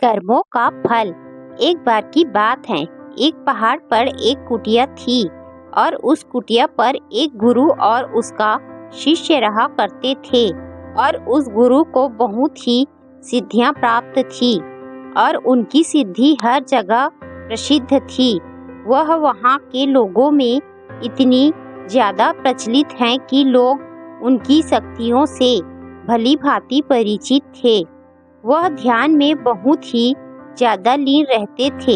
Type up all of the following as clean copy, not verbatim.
कर्मों का फल। एक बार की बात है, एक पहाड़ पर एक कुटिया थी और उस कुटिया पर एक गुरु और उसका शिष्य रहा करते थे और उस गुरु को बहुत ही सिद्धियां प्राप्त थी और उनकी सिद्धि हर जगह प्रसिद्ध थी। वह वहाँ के लोगों में इतनी ज्यादा प्रचलित हैं कि लोग उनकी शक्तियों से भली भांति परिचित थे। वह ध्यान में बहुत ही ज्यादा लीन रहते थे।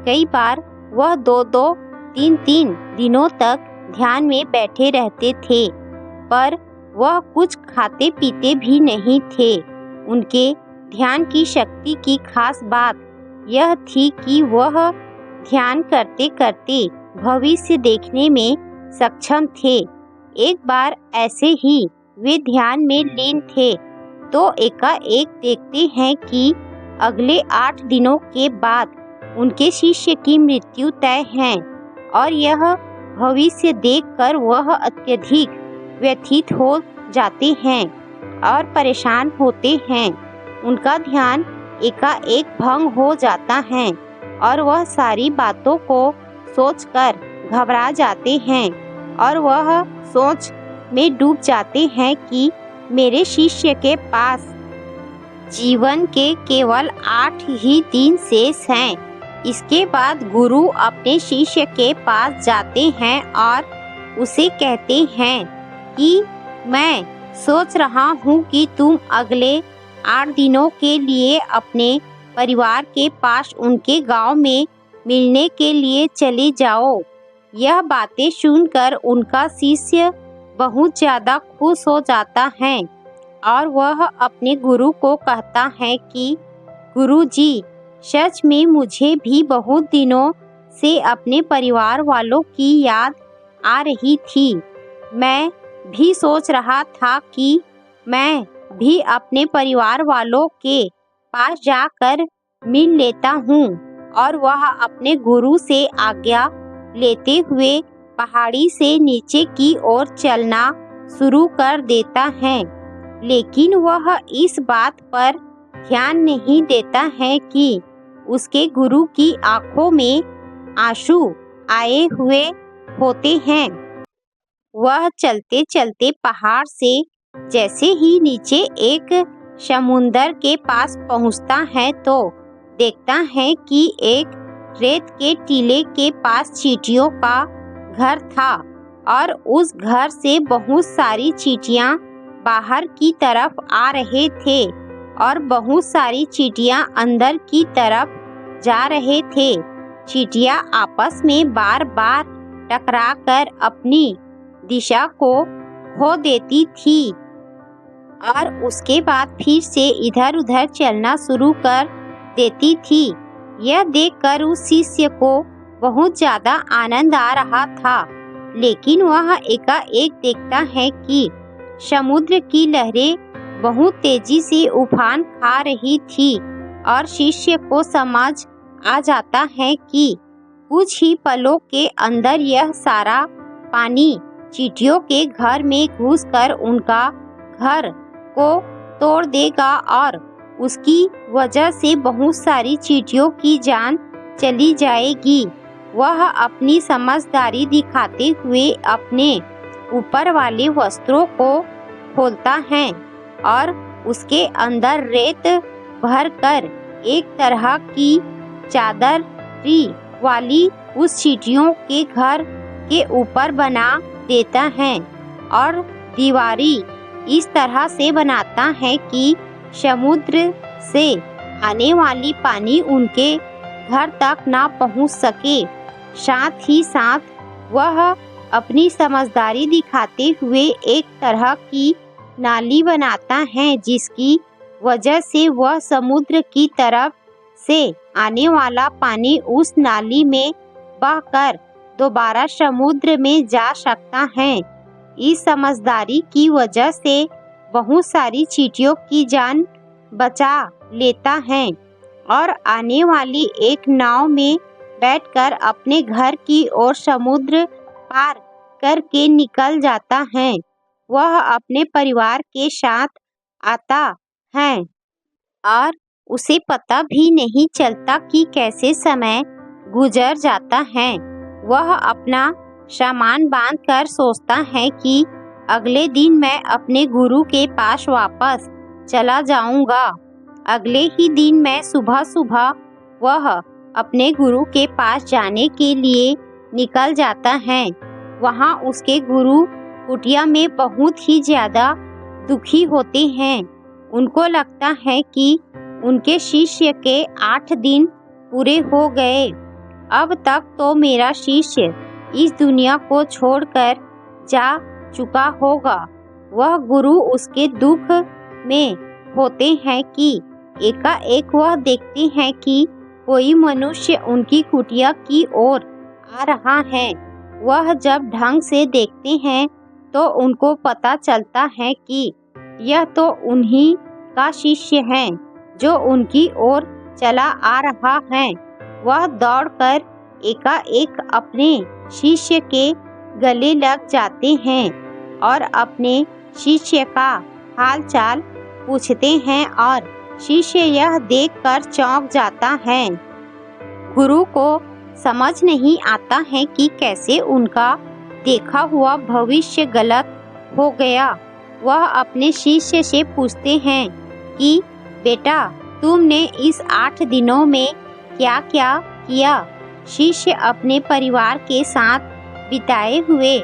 कई बार वह 2-2, 3-3 दिनों तक ध्यान में बैठे रहते थे, पर वह कुछ खाते पीते भी नहीं थे। उनके ध्यान की शक्ति की खास बात यह थी कि वह ध्यान करते करते भविष्य देखने में सक्षम थे। एक बार ऐसे ही वे ध्यान में लीन थे तो एकाएक देखते हैं कि अगले 8 दिनों के बाद उनके शिष्य की मृत्यु तय है और यह भविष्य देखकर वह अत्यधिक व्यथित हो जाते हैं और परेशान होते हैं। उनका ध्यान एकाएक भंग हो जाता है और वह सारी बातों को सोचकर घबरा जाते हैं और वह सोच में डूब जाते हैं कि मेरे शिष्य के पास जीवन के केवल 8 ही दिन शेष हैं। इसके बाद गुरु अपने शिष्य के पास जाते हैं और उसे कहते हैं कि मैं सोच रहा हूँ कि तुम अगले 8 दिनों के लिए अपने परिवार के पास उनके गांव में मिलने के लिए चले जाओ। यह बातें सुनकर उनका शिष्य बहुत ज्यादा खुश हो जाता है और वह अपने गुरु को कहता है कि गुरुजी, सच में मुझे भी बहुत दिनों से अपने परिवार वालों की याद आ रही थी। मैं भी सोच रहा था कि मैं भी अपने परिवार वालों के पास जाकर मिल लेता हूँ और वह अपने गुरु से आज्ञा लेते हुए पहाड़ी से नीचे की ओर चलना शुरू कर देता है। लेकिन वह इस बात पर ध्यान नहीं देता है कि उसके गुरु की आंखों में आंसू आए हुए होते हैं। वह चलते चलते पहाड़ से जैसे ही नीचे एक समुंदर के पास पहुंचता है तो देखता है कि एक रेत के टीले के पास चींटियों का घर था और उस घर से बहुत सारी चींटियां बाहर की तरफ आ रहे थे और बहुत सारी चींटियां अंदर की तरफ जा रहे थे। चींटियां आपस में बार बार टकराकर अपनी दिशा को खो देती थी और उसके बाद फिर से इधर-उधर चलना शुरू कर देती थी। यह देखकर उस शिष्य को बहुत ज्यादा आनंद आ रहा था, लेकिन वह एकाएक देखता है कि समुद्र की लहरें बहुत तेजी से उफान खा रही थी और शिष्य को समझ आ जाता है कि कुछ ही पलों के अंदर यह सारा पानी चींटियों के घर में घुसकर उनका घर को तोड़ देगा और उसकी वजह से बहुत सारी चींटियों की जान चली जाएगी। वह अपनी समझदारी दिखाते हुए अपने ऊपर वाले वस्त्रों को खोलता है और उसके अंदर रेत भरकर एक तरह की चादरी वाली उस चींटियों के घर के ऊपर बना देता है और दीवारी इस तरह से बनाता है कि समुद्र से आने वाली पानी उनके घर तक ना पहुंच सके। साथ ही साथ वह अपनी समझदारी दिखाते हुए एक तरह की नाली बनाता है जिसकी वजह से वह समुद्र की तरफ से आने वाला पानी उस नाली में बहकर दोबारा समुद्र में जा सकता है। इस समझदारी की वजह से बहुत सारी चींटियों की जान बचा लेता है और आने वाली एक नाव में बैठकर अपने घर की ओर समुद्र पार करके निकल जाता है। वह अपने परिवार के साथ आता है और उसे पता भी नहीं चलता कि कैसे समय गुजर जाता है। वह अपना सामान बांधकर सोचता है कि अगले दिन मैं अपने गुरु के पास वापस चला जाऊंगा। अगले ही दिन मैं सुबह सुबह वह अपने गुरु के पास जाने के लिए निकल जाता है। वहाँ उसके गुरु कुटिया में बहुत ही ज्यादा दुखी होते हैं। उनको लगता है कि उनके शिष्य के 8 दिन पूरे हो गए। अब तक तो मेरा शिष्य इस दुनिया को छोड़कर जा चुका होगा। वह गुरु उसके दुख में होते हैं कि एकाएक वह देखते हैं कि कोई मनुष्य उनकी कुटिया की ओर आ रहा है। वह जब ढंग से देखते हैं तो उनको पता चलता है कि यह तो उन्हीं का शिष्य है जो उनकी ओर चला आ रहा है। वह दौड़कर एकाएक अपने शिष्य के गले लग जाते हैं और अपने शिष्य का हालचाल पूछते हैं और शिष्य यह देखकर चौंक जाता है। गुरु को समझ नहीं आता है कि कैसे उनका देखा हुआ भविष्य गलत हो गया। वह अपने शिष्य से पूछते हैं कि बेटा, तुमने इस 8 दिनों में क्या क्या किया? शिष्य अपने परिवार के साथ बिताए हुए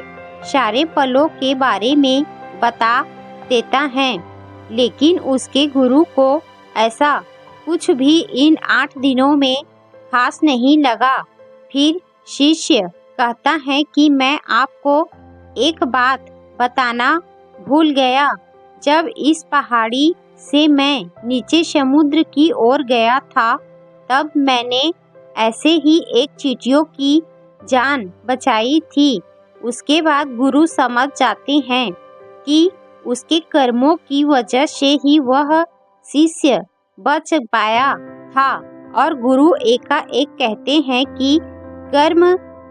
सारे पलों के बारे में बता देता है, लेकिन उसके गुरु को ऐसा कुछ भी इन 8 दिनों में खास नहीं लगा। फिर शिष्य कहता है कि मैं आपको एक बात बताना भूल गया। जब इस पहाड़ी से मैं नीचे समुद्र की ओर गया था, तब मैंने ऐसे ही एक चींटियों की जान बचाई थी। उसके बाद गुरु समझ जाते हैं कि उसके कर्मों की वजह से ही वह शिष्य बच पाया था और गुरु एकाएक कहते हैं कि कर्म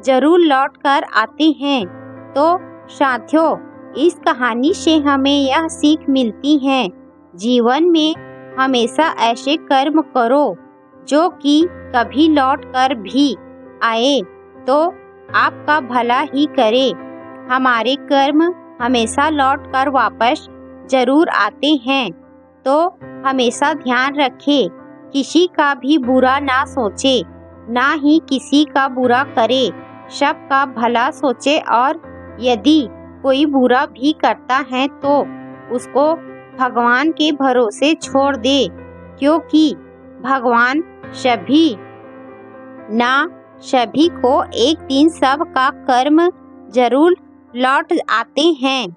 जरूर लौट कर आते हैं। तो साथियों, इस कहानी से हमें यह सीख मिलती है, जीवन में हमेशा ऐसे कर्म करो जो कि कभी लौट कर भी आए तो आपका भला ही करे। हमारे कर्म हमेशा लौट कर वापस जरूर आते हैं, तो हमेशा ध्यान रखें, किसी का भी बुरा ना सोचे, ना ही किसी का बुरा करे, सबका भला सोचे और यदि कोई बुरा भी करता है तो उसको भगवान के भरोसे छोड़ दे, क्योंकि भगवान सभी को एक दिन सबका कर्म जरूर लौट आते हैं।